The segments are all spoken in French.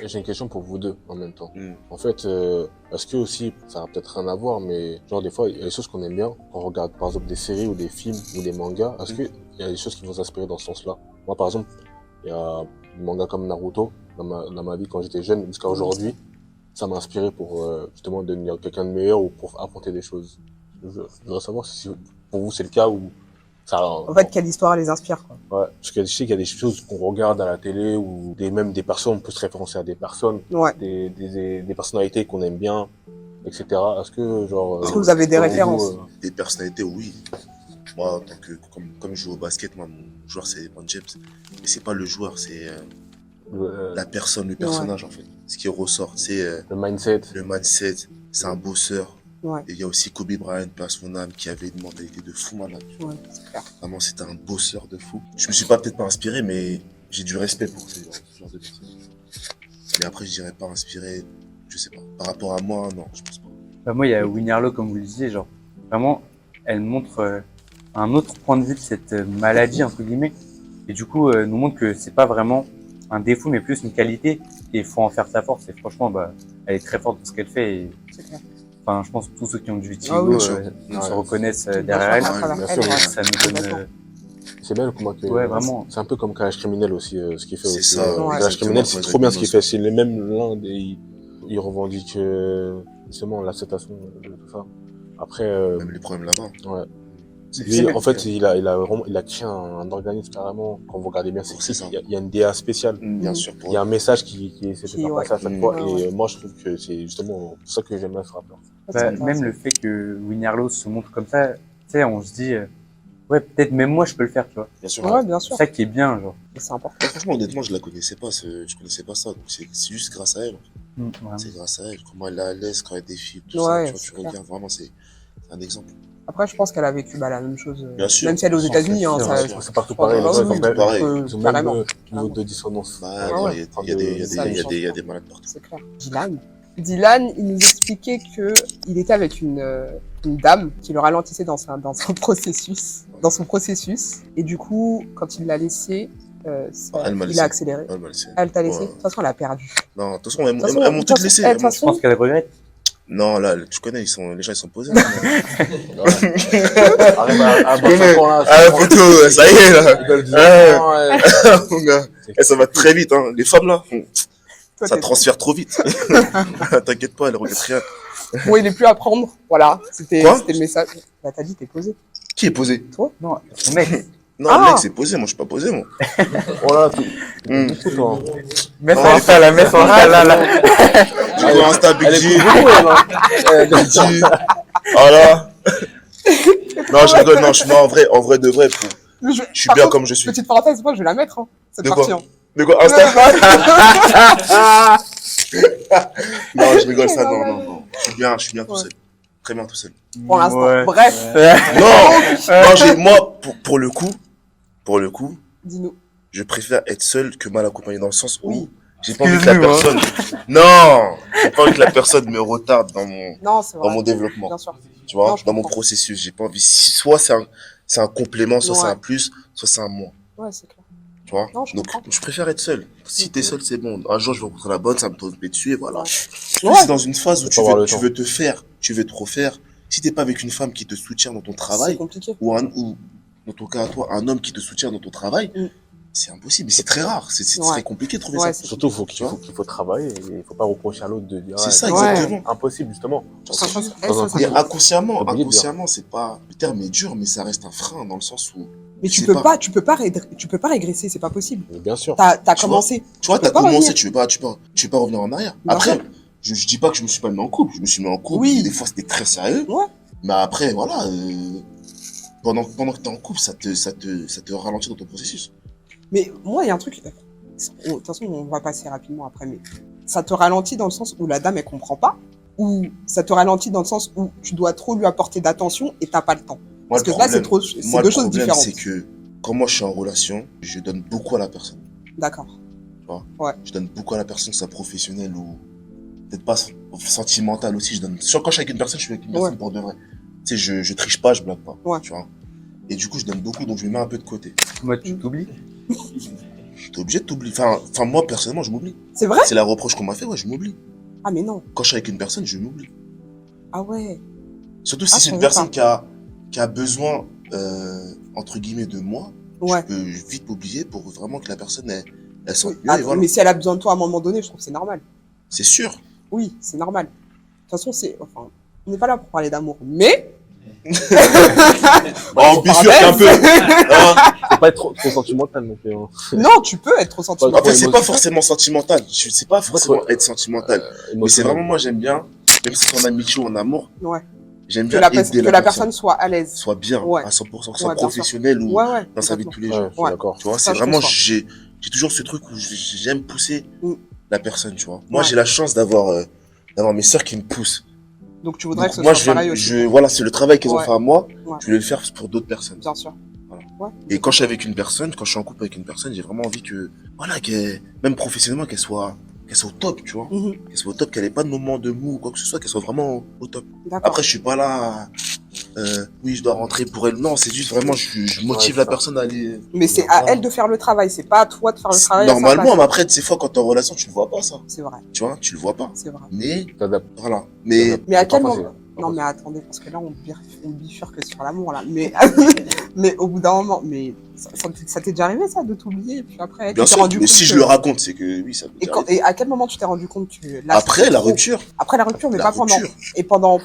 J'ai une question pour vous deux en même temps. Mm. En fait, est-ce que aussi, ça a peut-être rien à voir, mais genre des fois, il y a des choses qu'on aime bien. Quand on regarde par exemple des séries ou des films ou des mangas, est-ce qu'il y a des choses qui vont s'inspirer dans ce sens-là? Moi par exemple, il y a des mangas comme Naruto dans ma vie quand j'étais jeune jusqu'à aujourd'hui. Ça m'a inspiré pour justement devenir quelqu'un de meilleur ou pour affronter des choses. Je voudrais savoir si pour vous c'est le cas ou ça. En fait, quelle histoire les inspire, quoi. Ouais, parce que je sais qu'il y a des choses qu'on regarde à la télé ou même des personnes, on peut se référencer à des personnes, Ouais. des personnalités qu'on aime bien, etc. Est-ce que genre Est-ce que vous avez des pour références? vous, Des personnalités, oui. Moi, en tant que, comme je joue au basket, moi, mon joueur, c'est LeBron James. Mais c'est pas le joueur, c'est la personne, le personnage, en fait. Ce qui ressort, c'est le mindset. le mindset. C'est un bosseur. Ouais, Et il y a aussi Kobe Bryant, paix à son âme, qui avait une mentalité de fou malade. ouais, c'est clair. Vraiment, c'était un bosseur de fou. Je me suis peut-être pas inspiré, mais j'ai du respect pour ce genre de personnes. Mais après, je dirais pas inspiré, je sais pas. Par rapport à moi, non, je pense pas. Bah, moi, il y a Winnie Harlow, comme vous le disiez, genre, vraiment, elle montre un autre point de vue de cette maladie, entre guillemets. Et du coup, nous montre que c'est pas vraiment un défaut, mais plus une qualité. Et il faut en faire sa force. Et franchement, bah, elle est très forte dans ce qu'elle fait. Et, C'est clair. enfin, je pense que tous ceux qui ont du vitiligo Ah oui, se ouais. reconnaissent Bien derrière sûr, elle. à travers bien elle, sûr, ouais. Ça nous donne, Complètement. C'est bien comment que ouais, vraiment. c'est un peu comme Carrage Criminel aussi ce qu'il fait C'est aussi. ça, ouais. Carrage Criminel, exactement, c'est ouais, trop bien ce qu'il fait. exactement C'est les mêmes l'un des il revendique justement l'acceptation de tout ça. Après Même les problèmes là-bas. ouais. C'est Lui, bien. en fait, il a vraiment, il a créé un organisme carrément. Quand vous regardez bien, C'est c'est ça. il y a une DA spéciale. Bien Mhm. sûr, pour Il y a un message qui essaie de Qui, faire ouais. passer à chaque Mm. fois. Ouais, Et ouais. moi, je trouve que c'est justement pour ça que j'aime bien ce rappeur. C'est Bah, intéressant. même le fait que Winnie Harlow se montre comme ça, tu sais, on se dit, ouais, peut-être même moi, je peux le faire, tu vois. Bien sûr. Ouais, bien C'est sûr. ça qui est bien, genre. C'est important. Moi, franchement, honnêtement, je la connaissais pas, je connaissais pas ça. Donc, c'est juste grâce à elle. Vraiment. C'est grâce à elle. Comment elle est à l'aise quand elle défile, tout Ouais, ça. Tu vois, c'est tu clair. regardes, vraiment, c'est un exemple. Après, je pense qu'elle a vécu la même chose. Bien sûr. Même si elle est aux États-Unis, hein, sûr, ça, bien sûr. C'est partout je pense pareil. que- les ah gens, oui, ils ont pareil. ils ont Carrément. même niveau de dissonance. Bah, Ouais, ouais. il y a des, Ça ne change il y a pas. des malades partout. C'est clair. Dylan, il nous expliquait que il était avec une dame qui le ralentissait dans son processus. Et du coup, quand il l'a laissé, Elle m'a il laissé. a accéléré. Elle m'a laissé. Elle t'a laissé. Ouais. De toute façon, elle a perdu. Non, de toute façon, elles De toute façon, m'ont toutes laissé. de toute Je façon, pense qu'elle regrette. Non, là, tu connais, les gens, ils sont posés. Arrive à connais. battre pour là. Ah, photo, ça y est, là. Ils veulent du Ouais. enfant, ouais. Mon gars. Eh, ça va très vite, hein. Les femmes, là, toi, ça t'es- transfère trop vite. T'inquiète pas, elles regrettent rien. Bon, il est plus à prendre. Voilà. C'était Quoi le message. Bah, t'as dit, t'es posé. Qui est posé? Non, son mec. Non, Ah. le mec, c'est posé, moi, je suis pas posé, moi. Oh là, Hmm. beaucoup, toi. Mets son Ouais. Insta là, mets son Insta là. Du coup, Insta, Big Elle G. écoute beaucoup, elle, hein. Big G. Voilà. Non, je rigole, non, moi, en vrai de vrai, je suis Par bien contre, comme je suis. Petite parenthèse, moi, je vais la mettre, hein, cette De partie. quoi Hein. De quoi, Insta? Non, je rigole, ça, non. Je suis bien tout Ouais. seul. Très bien tout seul. Pour l'instant. Ouais. Bref, Non, moi, pour le coup, dis-nous. je préfère être seul que mal accompagné dans le sens où Oui. j'ai pas envie que la Excuse-nous, personne, non, j'ai pas envie que la personne me retarde dans Non, c'est vrai. mon développement, Bien sûr. tu vois, Non, je dans mon comprends. processus. J'ai pas envie, soit c'est un complément, soit c'est Ouais. un plus, soit c'est un moins, Ouais, c'est clair. tu vois. Non, je Donc, comprends. je préfère être seul. Si t'es Ok. seul, c'est bon. Un jour, je vais rencontrer la bonne, ça me tombe dessus et voilà. Ouais. Plus Ouais. c'est dans une phase où Faut avoir le tu temps. veux te faire, tu veux te refaire. Si t'es pas avec une femme qui te soutient dans ton C'est travail, compliqué. ou dans ton cas à toi, un homme qui te soutient dans ton travail, Mm. c'est impossible. Mais c'est très rare. C'est Ouais. très compliqué de trouver Ouais, ça. c'est Surtout, Tu vois qu'il faut travailler et il faut pas reprocher à l'autre de dire. C'est ah, ça, Ouais. exactement. Impossible, justement. Ça, ça, Dans un ça, Et couple. inconsciemment, c'est pas, le terme est dur, mais ça reste un frein dans le sens où, Mais je sais tu peux pas régresser, c'est pas possible. Mais bien sûr. T'as Tu commencé. tu vois, Tu peux t'as pas commencé, revenir. tu veux pas revenir en arrière. Bien Après, sûr. je dis pas que je me suis pas mis en couple. Je me suis mis en couple. Oui. Et des fois, c'était très sérieux. Ouais. Mais après, voilà, pendant que t'es en couple, ça te ralentit dans ton processus. Mais moi, il y a un truc. De toute façon, on va passer rapidement après, mais ça te ralentit dans le sens où la dame, elle comprend pas, ou ça te ralentit dans le sens où tu dois trop lui apporter d'attention et t'as pas le temps. Moi, Parce que le là, c'est problème- trop, c'est moi, deux le choses problème, différentes. c'est que quand moi je suis en relation, je donne beaucoup à la personne. D'accord. Je donne beaucoup à la personne, que ce soit professionnelle ou peut-être pas sentimentale aussi. Quand je suis avec une personne, je suis avec une personne Ouais. pour de vrai. Tu sais, je triche pas, je blague pas. Ouais. Tu vois. Et du coup, je donne beaucoup, donc je me mets un peu de côté. Moi, tu t'oublies. T'es obligé de t'oublier. Enfin, moi, personnellement, je m'oublie. C'est vrai? C'est la reproche qu'on m'a fait, ouais, je m'oublie. Ah, mais non. Quand je suis avec une personne, je m'oublie. Ah ouais. Surtout Ah, si je c'est une savais personne pas. qui a besoin, entre guillemets, de moi, Ouais. je peux vite m'oublier pour vraiment que la personne, elle sente Oui. mieux, Ah, et voilà. mais si elle a besoin de toi à un moment donné, je trouve que c'est normal. C'est sûr. Oui, c'est normal. De toute façon, enfin, on n'est pas là pour parler d'amour, mais. On bifurque un peu. Hein. Faut pas être trop sentimental non plus. Hein. Non, tu peux être trop sentimental. En fait, c'est pas émotion. forcément sentimental. C'est pas forcément être sentimental. Mais c'est Émotionnel. vraiment, moi, j'aime bien, même si c'est en amitié ou en amour, Ouais. j'aime Que bien la, aider que la personne soit à l'aise. soit bien, Ouais. à 100%, que ce Ouais, soit bien professionnel ou Ouais, ouais. dans sa vie de tous les Ouais, jours. je suis Ouais. d'accord. Tu vois, Ça, c'est je vraiment, conçois. j'ai toujours ce truc où j'aime pousser Mm. la personne, tu vois. Moi, Ouais. j'ai la chance d'avoir mes sœurs qui me poussent. Donc tu voudrais Donc, que ce moi, soit pareil aussi. voilà, c'est le travail qu'elles ont Ouais. fait à moi, Ouais. je vais le faire pour d'autres personnes. Bien sûr. Et quand je suis avec une personne, quand je suis en couple avec une personne, j'ai vraiment envie que, voilà, même professionnellement, qu'elle soit au top, tu vois. Mhm. Qu'elle soit au top, qu'elle ait pas de moment de mou ou quoi que ce soit, qu'elle soit vraiment au top. D'accord. Après, je suis pas là, oui, je dois rentrer pour elle. Non, c'est juste vraiment, je motive Ouais, la ça. personne à aller. Mais c'est à elle de faire le travail, c'est pas à toi de faire le travail. à sa Normalement, place. mais après, ces fois, quand t'es en relation, tu le vois pas, ça. C'est vrai, Tu vois, tu le vois pas. c'est vrai. Mais, T'adaptes. voilà. Mais, Mais à quel Parfois, moment c'est- Non, mais attendez, parce que là, on bifurque sur l'amour, là. Mais, mais au bout d'un moment, mais ça t'est déjà arrivé, ça, de t'oublier, et puis après, bien tu t'es sûr, rendu mais compte si je que- le raconte, c'est que oui, ça peut Et, arriver. et à quel moment tu t'es rendu compte que là, Après c'était la trop. rupture. Après la rupture, mais La pas pendant. rupture. Et pendant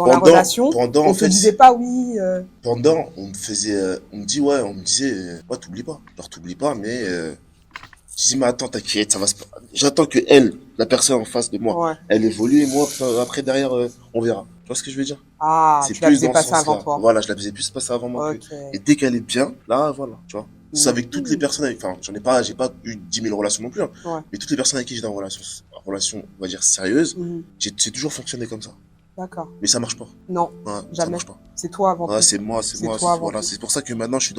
la relation, pendant, on en te fait, disait pas oui. pendant, on me disait, ouais, t'oublies pas. Alors, t'oublies pas, mais, je dis, mais attends, t'inquiète, ça va se j'attends que elle, la personne en face de moi, Ouais. elle évolue et moi, après, derrière, on verra. Tu vois ce que je veux dire? Ah, C'est tu la plus faisais dans ce passer avant sens-là. toi. Voilà, je la faisais plus passer avant moi que. Ok. Et dès qu'elle est bien, là, voilà, tu vois. C'est avec toutes les Mhm. personnes enfin, j'ai pas eu 10 000 relations non plus, hein. Ouais. Mais toutes les personnes avec qui j'étais en relation, on va dire, sérieuse, Mhm. c'est toujours fonctionné comme ça. D'accord. Mais ça marche pas. Non, Ouais, ça jamais. marche pas. C'est toi avant Ouais, tout. c'est moi, C'est toi avant voilà. tout. C'est pour ça que maintenant, je suis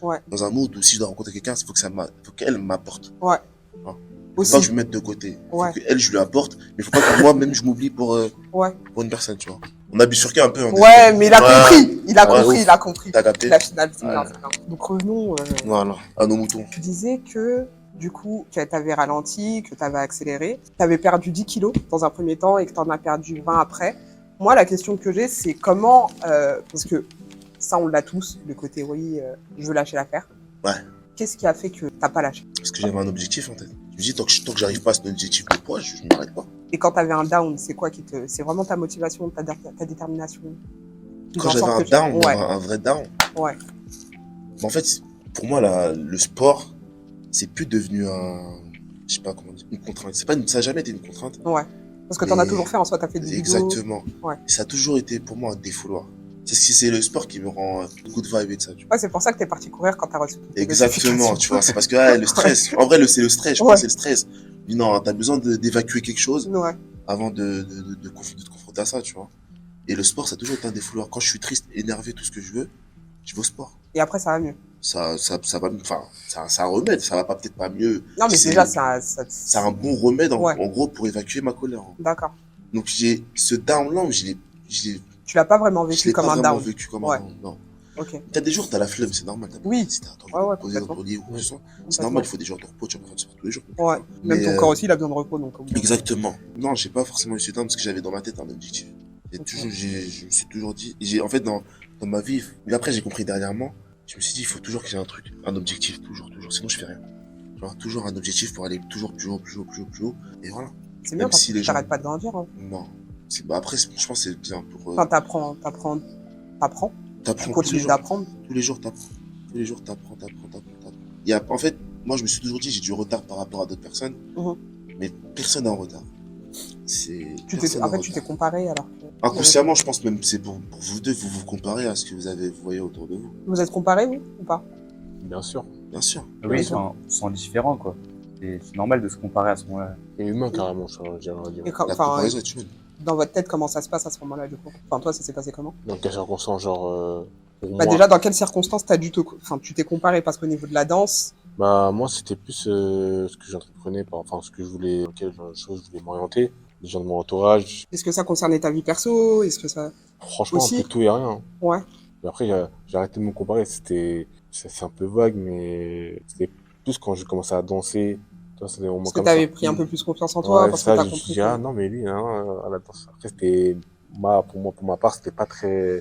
Ouais. dans un mood où si je dois rencontrer quelqu'un, il faut qu'elle m'apporte. Ouais. Ouais. Aussi. Faut pas que je me mette de côté. Ouais. Faut qu'elle, je lui apporte. Mais faut pas que moi-même, je m'oublie pour une personne, tu vois. On a bifurqué un peu. On Ouais, mais il a Ouais. compris. Il a Ouais, compris, ouf. il a compris. T'as capté? La finale, c'est Ouais. bien, c'est bien. Donc revenons. Voilà, à nos moutons. Tu disais que, du coup, que t'avais ralenti, que t'avais accéléré. T'avais perdu 10 kilos dans un premier temps et que t'en as perdu 20 après. Moi, la question que j'ai, c'est comment, parce que ça, on l'a tous, le côté, oui, je veux lâcher l'affaire. Ouais. Qu'est-ce qui a fait que t'as pas lâché? Parce que j'avais un objectif en tête. Je me dis, tant que j'arrive pas à cet objectif de poids, je m'arrête pas. Et quand t'avais un down, c'est quoi c'est vraiment ta motivation, ta détermination? Qui Quand en j'avais sorte un que down, Ouais, un vrai down, ouais. en fait, pour moi, le sport, c'est plus devenu je sais pas comment dire, une contrainte. Ça a jamais été une contrainte. Ouais. Parce que t'en as Mais- toujours fait, en soi, t'as fait des vidéos. Exactement. Ouais. Ça a toujours été pour moi un défouloir. C'est le sport qui me rend good vibe et de ça, tu vois. Ouais, c'est pour ça que t'es parti courir quand t'as reçu toutes tes Exactement, notifications. tu vois. C'est parce que le stress. En vrai, c'est le stress. Je pense que c'est le stress. Je dis, non, t'as besoin d'évacuer quelque chose Ouais. avant de te confronter à ça, tu vois. Et le sport, ça a toujours été un défouloir. Quand je suis triste, énervé, tout ce que je vais au sport. Et après, ça va mieux. Ça va, enfin, c'est un remède. Ça va pas peut-être pas mieux. Non, mais C'est- déjà, C'est un bon remède, Ouais. en gros, pour évacuer ma colère. D'accord. Donc, ce down-là, je l'ai Tu l'as pas vraiment je vécu l'ai comme pas un vraiment down. vécu comme Ouais. un down, non. Ok. T'as des jours, t'as la flemme, c'est normal. Oui. Si t'as envie Ouais, ouais, de poser dans ton complètement. lit ou quoi que ce soit, c'est Complètement. normal, il faut des jours de repos, tu vas pas faire de sport tous les jours. Ouais. Même Mais, ton corps aussi, il a besoin de repos, donc. Exactement. Non, j'ai pas forcément eu ce down parce que j'avais dans ma tête un objectif. Je me suis toujours dit, en fait, dans ma vie, mais après, j'ai compris dernièrement, je me suis dit, il faut toujours que j'ai un truc, un objectif, toujours, sinon je fais rien. Genre, toujours un objectif pour aller toujours plus haut, et voilà. C'est bien Même parce si que les gens- t'arrêtes pas de grandir. Hein. Non. Après, je pense que c'est bien pour. Enfin, t'apprends. Tu T'apprends tous les continues jours. d'apprendre. Tous les jours, t'apprends. Tous les jours, t'apprends. En fait, moi, je me suis toujours dit, j'ai du retard par rapport à d'autres personnes. Mhm. Mais personne n'a un retard. Personne n'a un En fait, tu t'es retard. comparé alors que. Inconsciemment, je pense même que c'est pour vous deux, vous comparez à ce que vous voyez autour de vous. Vous êtes comparés, vous, ou pas? Bien sûr. Bien sûr. Oui, Ouais. ils sont différents, quoi. C'est normal de se comparer à ce moment-là. Et humain, carrément, ça, j'aimerais dire. Et quand- La enfin, comparaison est humaine. dans votre tête, comment ça se passe à ce moment-là, du coup? Enfin, toi, ça s'est passé comment? Dans quelles circonstances, genre, pour Bah, moi, déjà, dans quelles circonstances tu t'es comparé? Parce qu'au niveau de la danse, bah, moi, c'était plus ce que j'entreprenais, enfin, ce que je voulais, auquel je voulais m'orienter, les gens de mon entourage. est-ce que ça concernait ta vie perso? Est-ce que ça. Franchement, Aussi. un peu tout et rien. Ouais. Mais après, j'ai arrêté de me comparer. C'est un peu vague, mais c'était plus quand j'ai commencé à danser. Tu vois, c'est des moments Parce que comme ça. t'avais pris un peu plus confiance en toi, Ouais, parce que ça, t'as je compris dis, que... ah non, mais lui, hein, à la danse. Après, pour ma part, c'était pas très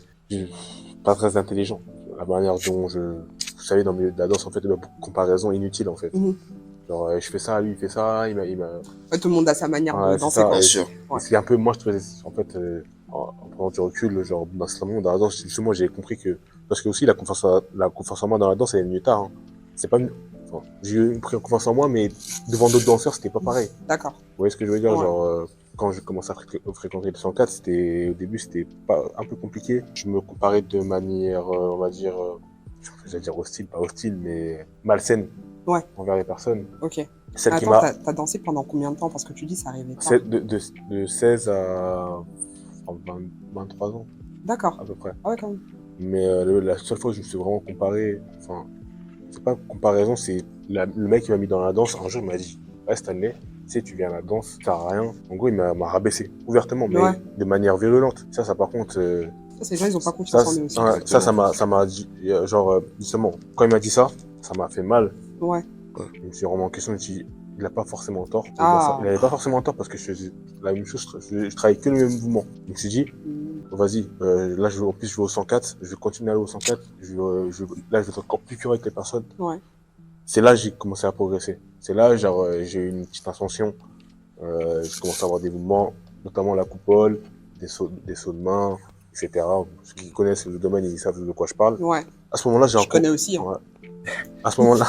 intelligent. La manière dont vous savez, dans le milieu de la danse, en fait, il y a beaucoup de comparaisons inutiles, en fait. Mhm. Genre, je fais ça, lui, il fait ça, Ouais, tout le monde a sa manière de ouais, c'est danser, ça. quoi. Bien Et sûr. Ouais. c'est un peu, moi, je trouvais, en fait, en prenant du recul, genre, dans ce monde, dans la danse, justement, j'ai compris que, parce que aussi, la confiance en moi dans la danse, elle est venue tard, hein. C'est pas, enfin, j'ai eu une confiance en moi, mais devant d'autres danseurs, c'était pas pareil. D'accord. Vous voyez ce que je veux dire? Ouais. Genre, quand j'ai commencé à fréquenter le 104, au début, c'était pas un peu compliqué. Je me comparais de manière, on va dire, j'allais dire hostile, pas hostile, mais malsaine. Ouais. Envers les personnes. Ok. Celle qui Attends, m'a, t'as dansé pendant combien de temps? Parce que tu dis ça arrivait tard. c'est de 16 à 23 ans, D'accord. à peu près. Ah ouais, quand même. Mais la seule fois où je me suis vraiment comparé, enfin, c'est pas une comparaison, c'est le mec qui m'a mis dans la danse. Un jour, il m'a dit, ouais, Stanley, tu sais, tu viens à la danse, ça sert à rien. En gros, il m'a rabaissé, ouvertement, mais Ouais. de manière virulente. Ça, par contre, Ça, ces gens, ils ont pas confiance en eux aussi. ouais, ça m'a dit, genre, justement, quand il m'a dit ça m'a fait mal. Ouais. Je me suis vraiment en question, je me suis dit, il a pas forcément tort. Ah. Il avait pas forcément tort parce que je faisais la même chose, je travaillais que le même mouvement. Donc, je me suis dit, Mm. vas-y, là, en plus, je vais au 104, je vais continuer à aller au 104, là, je vais être encore plus curieux avec les personnes. Ouais. C'est là que j'ai commencé à progresser. C'est là, genre, j'ai eu une petite ascension. J'ai commencé à avoir des mouvements, notamment la coupole, des sauts de main, etc. Ceux qui connaissent le domaine, ils savent de quoi je parle. Ouais. À ce moment-là, Je connais aussi. Hein. Ouais. À ce moment-là,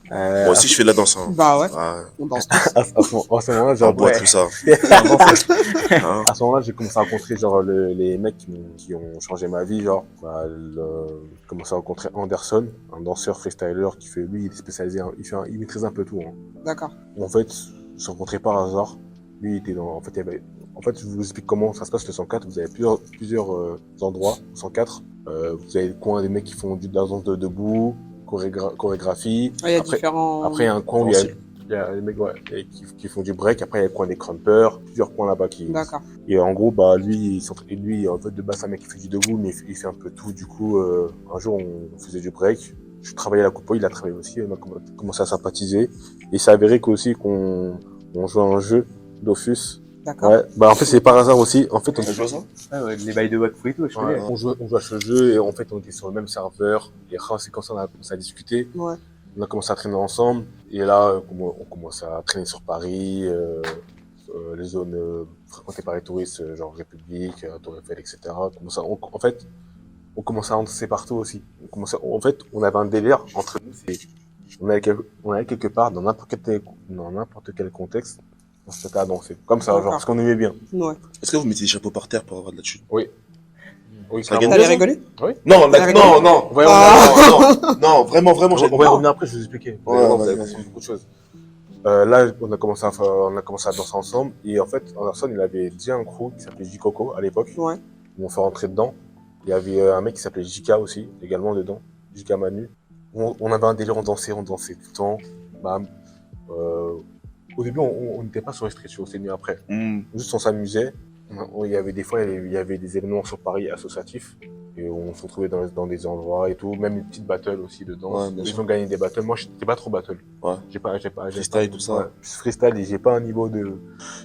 Moi aussi, je fais de la danse. Hein. Bah ouais. Ah, On danse tous. à ce moment-là, un genre, bois, ouais. tout ça. Hein. à ce moment-là, j'ai commencé à rencontrer genre les mecs qui ont changé ma vie, genre j'ai commencé à rencontrer Anderson, un danseur freestyler qui fait lui, il est spécialisé, il maîtrise un peu tout. Hein. D'accord. En fait, je suis rencontré par hasard. Lui, il était en fait, je vous explique comment ça se passe le 104. Vous avez plusieurs endroits, 104. Vous avez le coin des mecs qui font de la danse debout, chorégraphie. Ouais, il y a Après, différents... après, il y a un coin où il y a les mecs qui font du break. Après, il y a le coin des crumpers. Plusieurs coins là-bas qui. D'accord. Et en gros, bah, lui, en fait, de base, c'est un mec qui fait du debout, mais il fait un peu tout. Du coup, un jour, on faisait du break. Je travaillais à la coupe, il a travaillé aussi. On a commencé à sympathiser. Et il s'est avéré qu'on jouait à un jeu, Dofus. D'accord. Ouais. Bah, en fait, c'est par hasard aussi. En fait, T'as joué à ça? Ah ouais, les bails de Wakfu et tout, je connais. on jouait à ce jeu et en fait, on était sur le même serveur. Et c'est comme ça qu'on a commencé à discuter. Ouais. On a commencé à traîner ensemble. Et là, on commence à traîner sur Paris, les zones fréquentées par les touristes, genre République, Tour Eiffel, etc. En fait, on commençait à danser partout aussi. En fait, on avait un délire entre nous. On allait quelque part, dans n'importe quel contexte, on se mettait à danser. Comme ça, genre, D'accord. parce qu'on aimait bien. Ouais. Est-ce que vous mettez des chapeaux par terre pour avoir de la chute? Oui, Ça clairement. gagne T'allais bien, rigoler? Non, T'as non, non, Ouais, non, vraiment, on va y non. revenir après, je vais vous expliquer. Vous allez voir, vous allez comprendre beaucoup de choses. Là, on a commencé à danser ensemble. Et en fait, Anderson, il avait déjà un crew qui s'appelait J-Coco à l'époque. Ouais. Ils m'ont fait rentrer dedans. Il y avait un mec qui s'appelait Jika aussi, également dedans. Jika Manu. On avait un délire, on dansait tout le temps. Bam. Au début, on n'était pas sur les street shows, c'est mieux après. Juste, on s'amusait. Il y avait des fois, il y avait des événements sur Paris associatifs. Et on se retrouvait dans des endroits et tout. Même une petite battle aussi dedans. Ouais, bien Ils sûr. ont gagné des battles. Moi, j'étais pas trop battle. Ouais. J'ai pas, Freestyle, tout ça. Ouais, freestyle et j'ai pas un niveau de.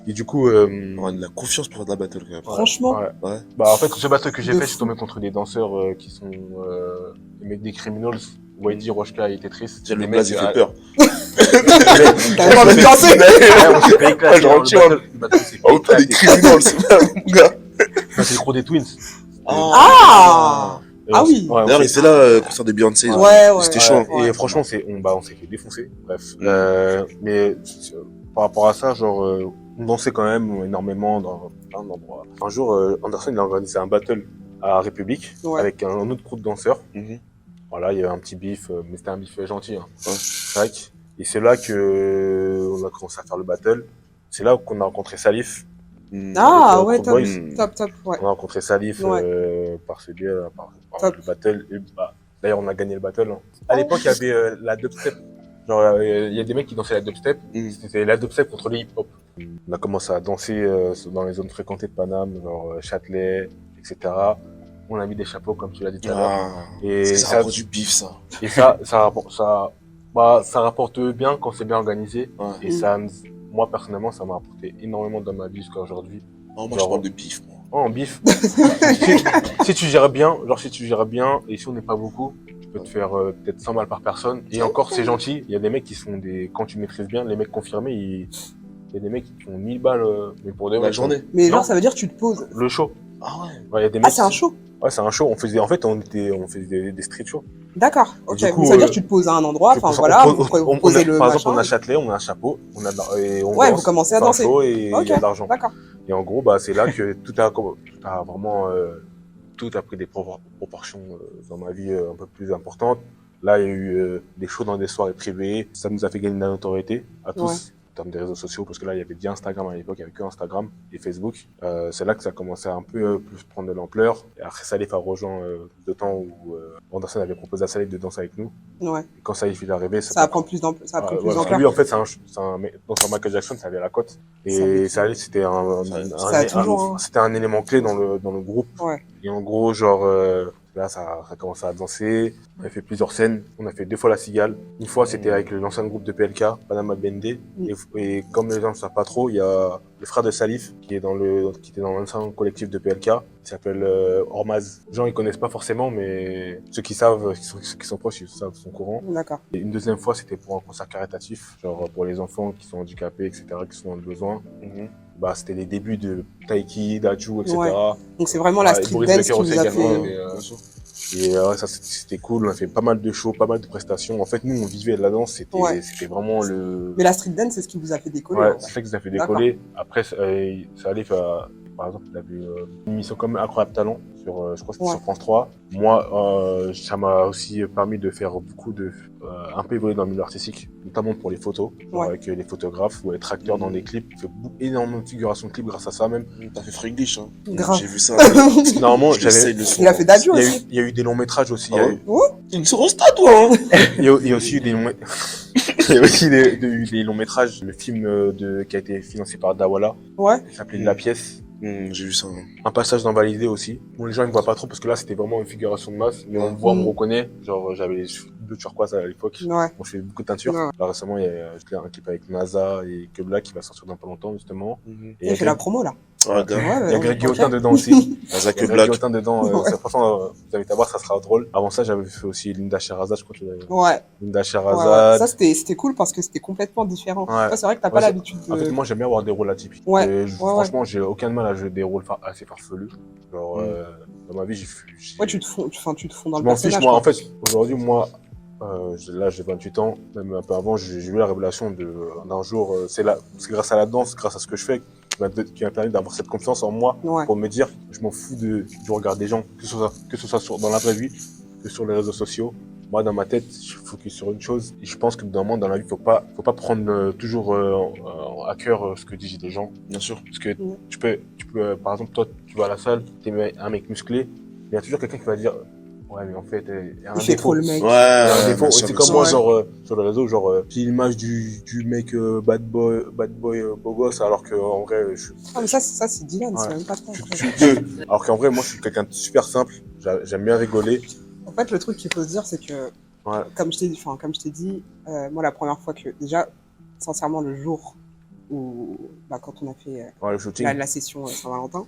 Et du coup. Ouais, de la confiance pour faire de la battle, quand même. Franchement. Ouais. Ouais. Bah, en fait, ce battle que j'ai De fait, je fou. suis tombé contre des danseurs qui sont des criminals. Whitey, Roshka et Tetris. Déjà, le Des blaze, il mecs, fait peur. T'as envie de danser? Ouais, on s'est fait éclater. Ouais, genre, Le battle, s'est fait Oh, t'as des éclater. criminels, mon gars. Ça, c'est le crew des Twins. Ah! Et Ah on oui. s'est- ouais, on D'ailleurs, s'est- il était là, concert de Beyoncé. Ouais, ouais. C'était Ouais, chaud. Et Ouais. franchement, on s'est fait défoncer. Bref. Mm. Mais par rapport à ça, genre, on dansait quand même énormément dans plein d'endroits. Un jour, Anderson, il a organisé un battle à République Ouais. avec un autre groupe de danseurs. Mhm. Voilà, il y avait un petit bif, mais c'était un bif gentil. Hein. Ouais. Tac. Et c'est là que on a commencé à faire le battle. C'est là qu'on a rencontré Salif. Ah, avec, ouais, Pro top. Boys. Top, ouais. On a rencontré Salif Ouais. par ce biais, par Top. le battle. Et, bah, d'ailleurs, on a gagné le battle. Hein. À l'époque, il y avait la dubstep. Genre, il y a des mecs qui dansaient la dubstep. C'était la dubstep contre le hip-hop. On a commencé à danser dans les zones fréquentées de Paname, genre Châtelet, etc. On a mis des chapeaux, comme tu l'as dit tout à l'heure. Ah, Et ça ça, rapporte du bif, ça. et ça rapporte bien quand c'est bien organisé. Ouais. Et ça, moi, personnellement, ça m'a apporté énormément dans ma vie jusqu'à aujourd'hui. Non, moi, Genre, je parle de bif, moi. Oh, en bif. Si tu gères bien, et si on n'est pas beaucoup, tu peux te faire peut-être 100 balles par personne. Et encore, c'est gentil. Il y a des mecs qui sont quand tu maîtrises bien, les mecs confirmés, il y a des mecs qui font 1000 balles, mais pour des La mecs. journée. Mais Non. genre, ça veut dire que tu te poses. Le show. Ah ouais. Ouais, il y a des Ah, mecs c'est un qui- show. Ouais, c'est un show. On faisait des street shows. D'accord, ok. Du coup, Mais ça veut dire que tu te poses à un endroit, enfin voilà, vous posez le par exemple, on a machin. Châtelet, on a un chapeau, et on Ouais, danse, vous commencez à c'est un danser. show et il Ok, y a de l'argent. d'accord. Et en gros, c'est là que tout a vraiment, tout a pris des proportions dans ma vie un peu plus importantes. Là, il y a eu des shows dans des soirées privées. Ça nous a fait gagner de la notoriété à tous. Ouais. En termes des réseaux sociaux, parce que là, il y avait déjà Instagram à l'époque, il n'y avait que Instagram et Facebook. C'est là que ça a commencé à un peu plus prendre de l'ampleur. Et après, Salif a rejoint de temps où Anderson avait proposé à Salif de danser avec nous. Ouais. Et quand Salif est arrivé, Ça prend plus d'ampleur. Ça a pris plus parce que d'ampleur. lui, en fait, dans Michael Jackson, ça avait la cote. Et Salif, c'était c'était un élément clé dans le groupe. Ouais. Et en gros, genre, là, ça a commencé à danser. On a fait plusieurs scènes. On a fait 2 fois la Cigale. Une fois, c'était avec l'ancien groupe de PLK, Panama Bendé. Et comme les gens ne savent pas trop, il y a le frère de Salif qui était dans l'ancien collectif de PLK. Il s'appelle Ormaz. Les gens, ils connaissent pas forcément, mais ceux qui savent, ceux qui sont proches, ils savent, sont courants. D'accord. Et une deuxième fois, c'était pour un concert caritatif, genre pour les enfants qui sont handicapés, etc., qui sont dans le besoin. C'était les débuts de Taiki, Daju, etc. Ouais. Donc c'est vraiment la Et street Boris dance Becker qui aussi vous a également, fait. mais, ça c'était cool. On a fait pas mal de shows, pas mal de prestations. En fait, nous, on vivait de la danse. C'était vraiment le. Mais la street dance, c'est ce qui vous a fait décoller. Ouais, en fait. c'est ça qui nous a fait décoller. Après, ça allait faire. Par exemple, il a vu une émission comme Incroyable Talent sur, je crois que c'était Ouais. sur France 3. Moi, ça m'a aussi permis de faire beaucoup un peu évoluer dans le milieu artistique, notamment pour les photos, genre Ouais. avec les photographes ou être acteur dans des clips. J'ai fait énormément de figurations de clips grâce à ça même. T'as fait Friglish, hein. Grave. J'ai vu ça. Parce que normalement, Il a fait Dadju il y a eu, aussi. il y a eu des longs métrages aussi. Ah Il y a ouais T'es une sorosta, toi, hein. il y a aussi eu des longs il y a aussi des longs métrages. Le film qui a été financé par Dawala, Ouais. qui s'appelait La Pièce. J'ai vu ça. Hein. Un passage dans Validé aussi. Bon, les gens ils me voient pas trop parce que là c'était vraiment une figuration de masse, mais on me voit, on me reconnaît. Genre j'avais les cheveux bleu turquoise à l'époque. Ouais. Bon, je fais beaucoup de teinture. Ouais. Là récemment il y a un clip avec NASA et Kebla qui va sortir dans pas longtemps justement. Et Il fait la promo là. Ah, gars. il y a Greg ok. Guillotin dedans aussi. Azak Il y a Greg Black. Guillotin dedans. Ouais. Franchement, vous invitez à voir, ça sera drôle. Avant ça, j'avais fait aussi Linda Sherazade, je crois que Ouais. Linda Ouais, Sherazade. ça c'était cool parce que c'était complètement différent. Ouais. Toi, c'est vrai que t'as Moi, pas l'habitude de. En fait, moi, j'aime bien avoir des rôles atypiques. Ouais, Et ouais, franchement, j'ai aucun mal à jouer des rôles assez farfelus. Genre, dans ma vie, Ouais, tu te fonds dans je le m'en fiche, personnage. moi. En quoi. fait, aujourd'hui, moi, là, j'ai 28 ans. Même un peu avant, j'ai eu la révélation d'un jour. C'est grâce à la danse, grâce à ce que je fais, qui m'a permis d'avoir cette confiance en moi Ouais. pour me dire, je m'en fous du regard des gens, que ce soit dans la vraie vie, que sur les réseaux sociaux. Moi, dans ma tête, je focus sur une chose. Et je pense que dans la vie, faut pas prendre toujours à cœur ce que disent les gens. Bien sûr. Parce que tu peux, par exemple, toi, tu vas à la salle, t'es un mec musclé, mais il y a toujours quelqu'un qui va dire, ouais, mais en fait, il y a un Il fait trop le mec. Il y a un Ouais, défaut. bien sûr, C'est bien comme sûr. moi, Ouais. genre, sur le réseau, genre, j'ai l'image du mec bad boy, beau gosse, alors que en vrai, Ah, mais ça c'est Dylan, c'est Ouais. même pas toi. je suis deux. Alors qu'en vrai, moi, je suis quelqu'un de super simple. J'aime bien rigoler. En fait, le truc qu'il faut se dire, c'est que, Ouais. comme je t'ai dit, moi, la première fois que, déjà, sincèrement, le jour où, quand on a fait Ouais, le shooting. la session Saint-Valentin,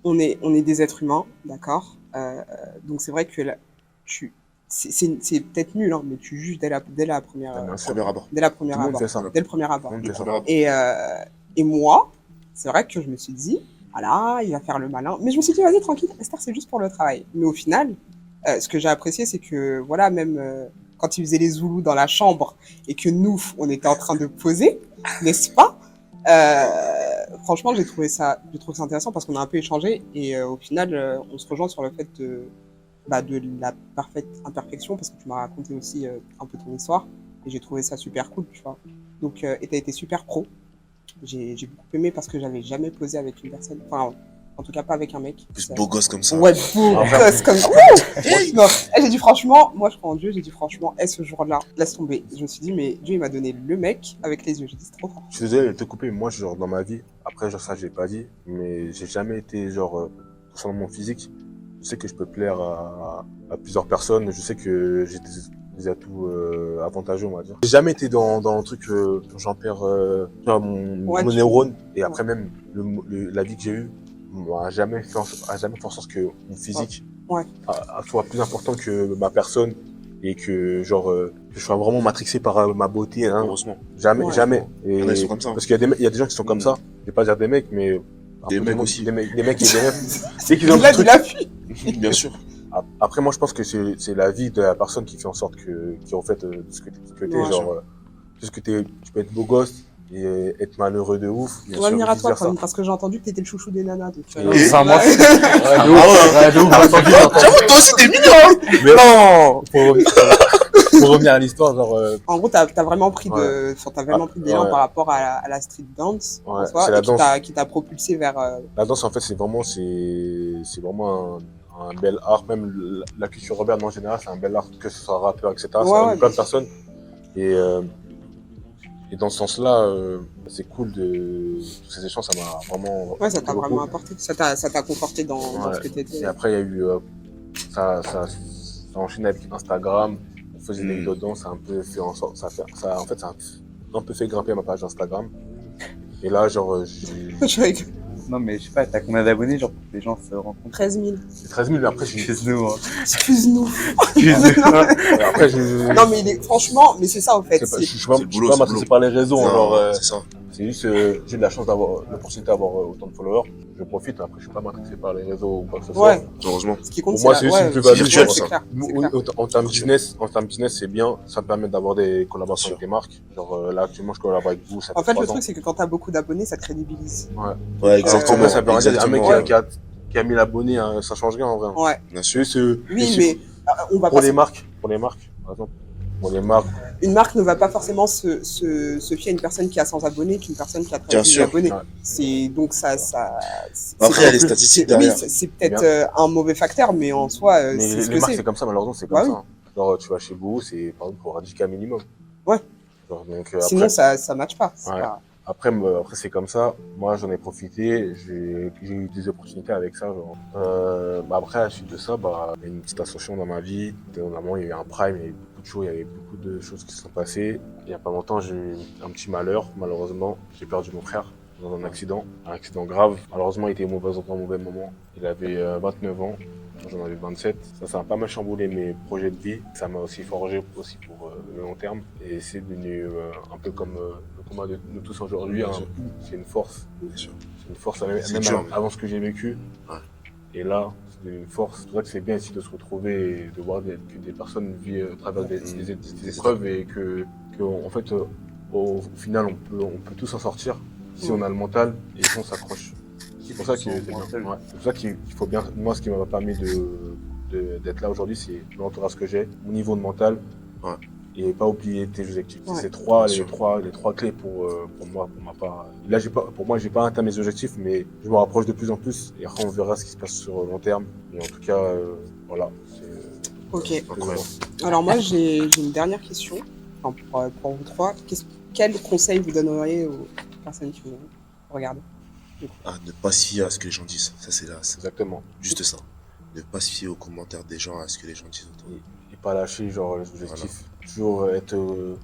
on est des êtres humains, d'accord. Donc, c'est vrai que là, c'est peut-être nul, hein, mais tu juges dès la première, Bien sûr. Premier abord. dès la première Tout le monde abord, fait ça. dès le premier abord. Tout le monde Le fait ça. premier abord. Et moi, c'est vrai que je me suis dit, voilà, il va faire le malin. Mais je me suis dit, vas-y, tranquille, Esther, c'est juste pour le travail. Mais au final, ce que j'ai apprécié, c'est que, voilà, même quand il faisait les Zoulous dans la chambre et que nous, on était en train de poser, n'est-ce pas franchement, j'ai trouvé ça intéressant parce qu'on a un peu échangé et au final, on se rejoint sur le fait de la parfaite imperfection parce que tu m'as raconté aussi un peu ton histoire et j'ai trouvé ça super cool, tu vois. Donc, et t'as été super pro. J'ai beaucoup aimé parce que j'avais jamais posé avec une personne, enfin, en tout cas pas avec un mec. Plus Ça- beau gosse comme ça. Ouais, beau Après- gosse comme ça. Wouh non, j'ai dit franchement, moi je crois en Dieu, j'ai dit franchement, ce jour-là, laisse tomber. Je me suis dit, mais Dieu il m'a donné le mec avec les yeux. J'ai dit, c'est trop fort. Je suis désolé de te couper, mais moi, genre, dans ma vie, après, genre, ça, j'ai pas dit, mais j'ai jamais été, genre, concernant mon physique, je sais que je peux plaire à plusieurs personnes. Je sais que j'ai des atouts avantageux, on va dire. J'ai jamais été dans le truc j'en perds tu vois, mon neurone. Et après même la vie que j'ai eue a jamais fait en sorte que mon physique soit plus important que ma personne et que que je sois vraiment matrixé par ma beauté. Hein. Heureusement. Jamais. Et Il y en a qui sont comme ça. parce qu'il y a des gens qui sont comme ça. Je vais pas dire des mecs, mais Des mecs aussi. Des mecs et des meufs. C'est qu'ils ont Il a un dit truc. la fille. Bien sûr. Après, moi, je pense que c'est la vie de la personne qui fait en sorte qui en fait de ce que t'es, parce que tu peux être beau gosse et être malheureux de ouf. On va venir à toi, vice versa. parce que j'ai entendu que t'étais le chouchou des nanas. Donc, Et- Enfin, moi, J'avoue, toi aussi, t'es mignon. Mais non, pour revenir à l'histoire, En gros, t'as vraiment pris t'as vraiment pris d'élan ouais. par rapport à la street dance, Ouais, en soi, c'est la et danse. qui t'a propulsé vers. la danse, en fait, c'est vraiment un bel art. Même la culture urbaine en général, c'est un bel art, que ce soit rappeur, etc. Ouais, Ça ouais, réunit plein bien de personnes. Et dans ce sens-là, c'est cool tous ces échanges, ça m'a vraiment. Ouais, ça t'a beaucoup. vraiment apporté. Ça t'a conforté dans ce que t'étais. Et après, il y a eu. Ça enchaîné avec Instagram. On faisait des vidéos dedans, ça a un peu fait en sorte. Ça a un peu fait grimper ma page Instagram. Et là, Je rigole. non, mais je sais pas, t'as combien d'abonnés, genre, pour que les gens se rencontrent? 13 000. j'ai 13 000, mais après, Excuse-nous, hein. Excuse-nous. après, je. Non, mais franchement, mais c'est ça, en fait. Je c'est- suis pas c'est le boulot, matrixé c'est le boulot. par les réseaux. Non, Alors, c'est ça. c'est juste, j'ai de la chance d'avoir l'opportunité d'avoir autant de followers. Je profite. Après, je suis pas matrixé par les réseaux ou quoi que ce soit. Ouais, Heureusement. ce qui compte, Pour moi, c'est juste une plus-value, virtuel, quoi. c'est clair. c'est clair. En termes business, c'est bien. Ça me permet d'avoir des collaborations avec des marques. Genre, là, actuellement, je collabore avec vous. Ça En fait fait, le 3 ans. truc, c'est que quand t'as beaucoup d'abonnés, ça te crédibilise. Ouais, exactement. Ça veut rien dire. Un mec Exactement. qui a 1000 abonnés, hein, ça change rien en vrai. Ouais. Bien sûr. C'est juste, Oui, mais on va pour pas. les marques, par exemple. Pour les marques, Une marque ne va pas forcément se fier à une personne qui a 100 abonnés qu'une personne qui a 13 Bien 000 sûr. abonnés. Ouais. C'est donc ça. Après, il y a les statistiques Oui, derrière. c'est peut-être un mauvais facteur, mais en soi, mais c'est ce les que marques, c'est. c'est comme ça, malheureusement, c'est comme Bah ça. oui. Hein. Genre, tu vas chez vous, c'est par exemple pour un 10K minimum. Ouais. Genre, donc, Sinon, ça matche pas. C'est Ouais. pas- Après, c'est comme ça. Moi, j'en ai profité. J'ai eu des opportunités avec ça. Genre. Après, à la suite de ça, il y a une petite ascension dans ma vie. Notamment, il y a eu un prime, il y a eu beaucoup de choses, il y avait beaucoup de choses qui se sont passées. Il n'y a pas longtemps, j'ai eu un petit malheur, malheureusement. J'ai perdu mon frère dans un accident grave. Malheureusement, il était au mauvais endroit, au mauvais moment. Il avait 29 ans. Moi, j'en avais 27. Ça a pas mal chamboulé mes projets de vie. Ça m'a aussi forgé aussi pour le long terme. Et c'est devenu un peu comme le combat de nous tous aujourd'hui. Hein. C'est une force. Bien sûr. C'est une force, C'est même dur, avant ce que j'ai vécu. Ouais. Et là, c'est devenu une force. C'est pour ça que c'est bien ici de se retrouver et de voir que des personnes vivent à travers des épreuves et en fait, au final, on peut tous s'en sortir si on a le mental et si on s'accroche. C'est pour ça que c'est bien. Ouais. C'est pour ça qu'il faut bien. Moi, ce qui m'a permis d'être là aujourd'hui, c'est l'entourage que j'ai, mon niveau de mental, Ouais. et pas oublier tes objectifs. Ouais. C'est les sûr. trois clés pour moi, pour ma part. Là, pour moi, j'ai pas atteint mes objectifs, mais je me rapproche de plus en plus. Et après, on verra ce qui se passe sur le long terme. Et en tout cas, voilà. Ok. Incroyable. Alors moi, j'ai une dernière question enfin, pour vous trois. Quel conseil vous donneriez aux personnes qui vous regardent? Ah, ne pas se fier à ce que les gens disent. Ça, c'est Exactement. juste ça. Ne pas se fier aux commentaires des gens, à ce que les gens disent autour. Et pas lâcher genre les objectifs. Toujours être,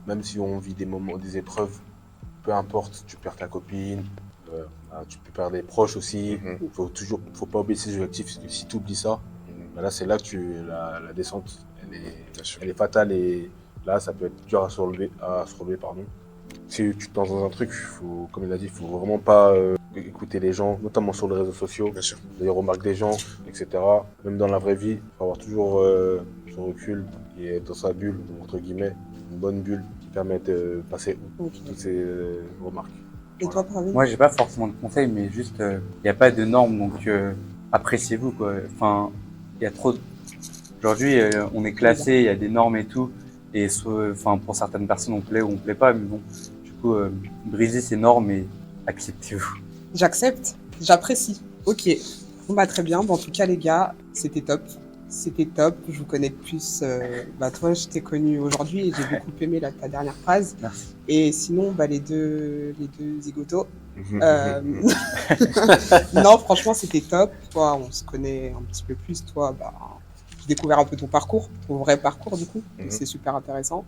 même si on vit des moments, des épreuves, peu importe, tu perds ta copine, tu peux perdre des proches aussi. Mhm. Faut pas oublier ses objectifs. Parce que si tu oublies ça, là c'est là que la descente, Bien sûr. elle est fatale et là ça peut être dur à se relever, pardon. Si tu te lances dans un truc, comme il a dit, faut vraiment pas écouter les gens, notamment sur les réseaux sociaux, Bien sûr. les remarques des gens, etc. Même dans la vraie vie, faut avoir toujours son recul et être dans sa bulle, entre guillemets, une bonne bulle qui permet de passer Ok. toutes ces remarques. Et toi, Pravin? Moi, j'ai pas forcément de conseils, mais juste, il n'y a pas de normes, donc appréciez-vous, quoi. Enfin, il y a trop. Aujourd'hui, on est classé, il y a des normes et tout, et enfin, pour certaines personnes, on plaît ou on plaît pas, mais bon, du coup, brisez ces normes et acceptez-vous. J'accepte, j'apprécie. Ok. Bon, bah, très bien. Bon, en tout cas, les gars, c'était top. C'était top. Je vous connais de plus. Toi, je t'ai connu aujourd'hui et j'ai beaucoup aimé ta dernière phrase. Merci. Et sinon, les deux zigotos, Euh, non, franchement, c'était top. Toi, on se connaît un petit peu plus. Toi, bah, j'ai découvert un peu ton parcours, ton vrai parcours, du coup. Donc, c'est super intéressant.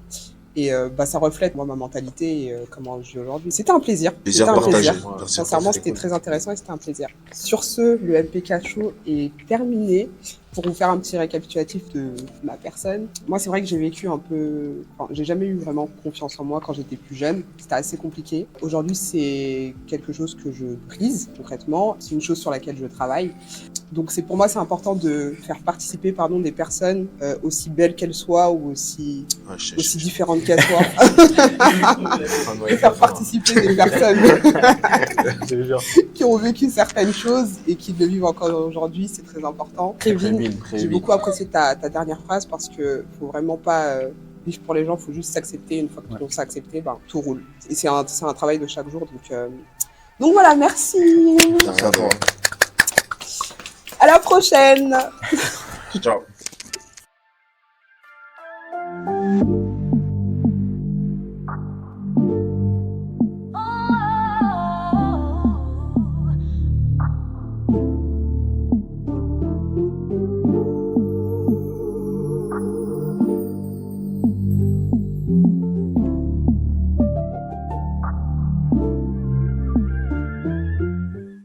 Et bah, ça reflète, moi, ma mentalité et comment je vis aujourd'hui. C'était un plaisir. Plaisir C'était un partagé. plaisir. Plaisir Sincèrement, partagé. c'était très intéressant et c'était un plaisir. Sur ce, le MPK Show est terminé. Pour vous faire un petit récapitulatif de ma personne, moi, c'est vrai que j'ai vécu un peu... Enfin, j'ai jamais eu vraiment confiance en moi quand j'étais plus jeune. C'était assez compliqué. Aujourd'hui, c'est quelque chose que je brise, concrètement. C'est une chose sur laquelle je travaille. Donc, pour moi, c'est important de faire participer des personnes aussi belles qu'elles soient ou aussi différentes qu'elles soient. De faire participer des personnes qui ont vécu certaines choses et qui le vivent encore aujourd'hui, c'est très important. Kevin, j'ai beaucoup apprécié ta dernière phrase parce que faut vraiment pas vivre pour les gens, faut juste s'accepter. Une fois que l'on s'est accepté, ben, tout roule. Et c'est un travail de chaque jour. Donc voilà, merci. Merci à toi. À la prochaine. Ciao.